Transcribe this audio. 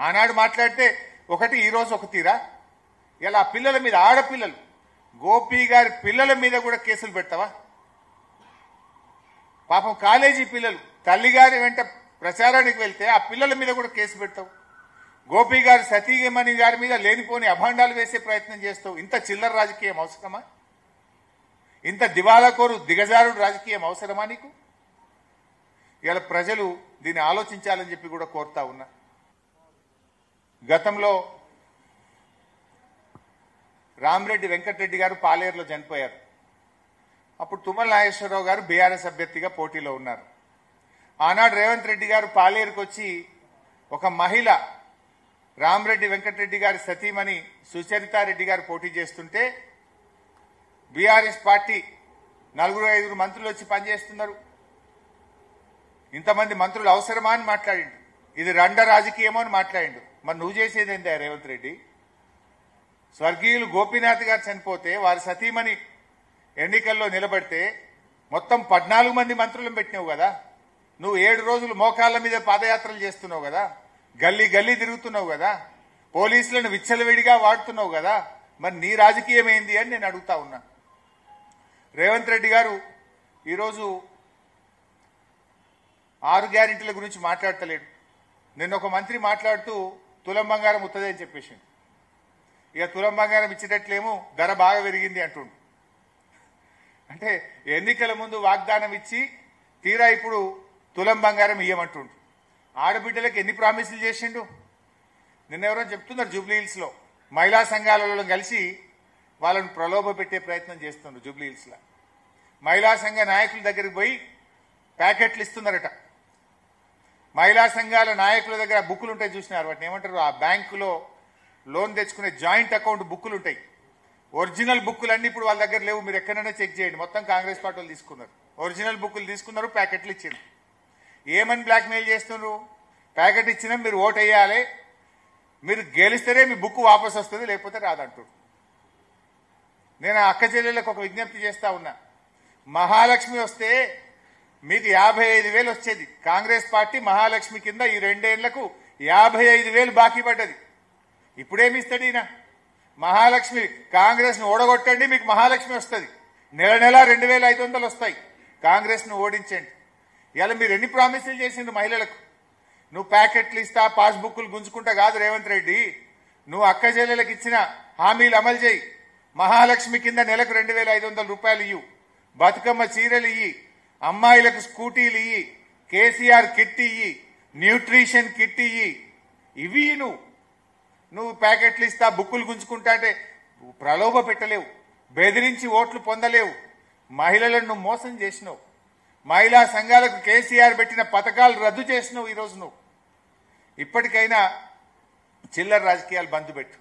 ఆనాడు మాట్లాడితే ఒకటి, ఈరోజు ఒక తీరా. ఇలా పిల్లల మీద, ఆడపిల్లలు, గోపి గారి పిల్లల మీద కూడా కేసులు పెడతావా? పాపం కాలేజీ పిల్లలు తల్లిగారి వెంట ప్రచారానికి వెళ్తే ఆ పిల్లల మీద కూడా కేసు పెడతావు. గోపి గారి సతీమణి గారి మీద లేనిపోని అభాండాలు వేసే ప్రయత్నం చేస్తావు. ఇంత చిల్లర రాజకీయం అవసరమా? ఇంత దివాలాకోరు దిగజారుడు రాజకీయం అవసరమా నీకు? ఇలా ప్రజలు దీన్ని ఆలోచించాలని చెప్పి కూడా కోరుతా ఉన్నా. గతంలో రామిరెడ్డి వెంకటరెడ్డి గారు పాలేరులో చనిపోయారు. అప్పుడు తుమ్మల నాగేశ్వరరావు గారు బీఆర్ఎస్ అభ్యర్థిగా పోటీలో ఉన్నారు. ఆనాడు రేవంత్ రెడ్డి గారు పాలేరుకు వచ్చి ఒక మహిళ రామిరెడ్డి వెంకటరెడ్డి గారి సతీమణి సుచరితారెడ్డి గారు పోటీ చేస్తుంటే బీఆర్ఎస్ పార్టీ 4-5 మంత్రులు వచ్చి పనిచేస్తున్నారు. ఇంతమంది మంత్రులు అవసరమా అని మాట్లాడిండు. ఇది రండ రాజకీయమో అని మాట్లాడిండు. మరి నువ్వు చేసేది ఏందా రేవంత్ రెడ్డి? స్వర్గీయులు గోపీనాథ్ గారు చనిపోతే వారి సతీమణి ఎన్నికల్లో నిలబడితే మొత్తం 14 మంది మంత్రులను పెట్టినావు కదా. నువ్వు 7 రోజులు మోకాళ్ళ మీద పాదయాత్రలు చేస్తున్నావు కదా, గల్లీ గల్లీ తిరుగుతున్నావు కదా, పోలీసులను విచ్చలవిడిగా వాడుతున్నావు కదా. మరి నీ రాజకీయం ఏంది అని నేను అడుగుతా ఉన్నా. రేవంత్ రెడ్డి గారు ఈరోజు 6 గ్యారెంటీల గురించి మాట్లాడతలేడు. నిన్న ఒక మంత్రి మాట్లాడుతూ తులం బంగారం ఉత్తదే అని చెప్పేసింది. ఇక తులం బంగారం ఇచ్చేటట్లేమో ధర బాగా పెరిగింది అంటుండు. అంటే ఎన్నికల ముందు వాగ్దానం ఇచ్చి తీరా ఇప్పుడు తులం బంగారం ఇయ్యమంటుండు. ఆడబిడ్డలకు ఎన్ని ప్రామిసులు చేసిండు. నిన్న ఎవరో చెప్తున్నారు, జూబ్లీ హిల్స్ లో మహిళా సంఘాలలో కలిసి వాళ్ళను ప్రలోభ పెట్టే ప్రయత్నం చేస్తున్నారు. జూబ్లీ హిల్స్ లో మహిళా సంఘ నాయకుల దగ్గరికి పోయి ప్యాకెట్లు ఇస్తున్నారట. మహిళా సంఘాల నాయకుల దగ్గర బుక్కులు ఉంటాయి, చూసినారు వాటిని ఏమంటారు, ఆ బ్యాంకులో లోన్ తెచ్చుకునే జాయింట్ అకౌంట్ బుక్కులు ఉంటాయి. ఒరిజినల్ బుక్కులు అన్ని ఇప్పుడు వాళ్ళ దగ్గర లేవు. మీరు ఎక్కడైనా చెక్ చేయండి. మొత్తం కాంగ్రెస్ పార్టీ వాళ్ళు తీసుకున్నారు. ఒరిజినల్ బుక్కులు తీసుకున్నారు, ప్యాకెట్లు ఇచ్చారు. ఏమని బ్లాక్మెయిల్ చేస్తున్నారు? ప్యాకెట్ ఇచ్చినా మీరు ఓటు వేయాలి, మీరు గెలిస్తేనే మీ బుక్ వాపసు వస్తుంది, లేకపోతే రాదంటారు. నేను అక్క చెల్లెళ్ళకు ఒక విజ్ఞప్తి చేస్తా ఉన్నా. మహాలక్ష్మి వస్తే మీకు 55,000 వచ్చేది. కాంగ్రెస్ పార్టీ మహాలక్ష్మి కింద ఈ 2 ఏళ్లకు 55,000 బాకీ పడ్డది. ఇప్పుడేమి ఇస్తాడు ఈయన? మహాలక్ష్మి కాంగ్రెస్ ను ఓడగొట్టండి, మీకు మహాలక్ష్మి వస్తుంది. నెల నెల 2,500 వస్తాయి. కాంగ్రెస్ ను ఓడించండి. ఇలా మీరు ఎన్ని ప్రామిసులు చేసిండ్రు మహిళలకు? నువ్వు ప్యాకెట్లు ఇస్తా, పాస్బుక్లు గుంజుకుంటా కాదు రేవంత్ రెడ్డి. నువ్వు అక్క చెల్లెలకు ఇచ్చిన హామీలు అమలు చేయి. మహాలక్ష్మి కింద నెలకు 2,500 రూపాయలు ఇయ్యు, బతుకమ్మ చీరలు ఇయ్యి, అమ్మాయిలకు స్కూటీలు ఇయ్యి, కేసీఆర్ కిట్ ఇయ్యి, న్యూట్రిషన్ కిట్ ఇయ్యి. ఇవి నువ్వు ప్యాకెట్లు ఇస్తా, బుక్కులు గుంజుకుంటా అంటే ప్రలోభ పెట్టలేవు, బెదిరించి ఓట్లు పొందలేవు. మహిళలను నువ్వు మోసం చేసినావు. మహిళా సంఘాలకు కేసీఆర్ పెట్టిన పథకాలు రద్దు చేసినావు. ఈరోజు నువ్వు ఇప్పటికైనా చిల్లర రాజకీయాలు బంద్ పెట్టు.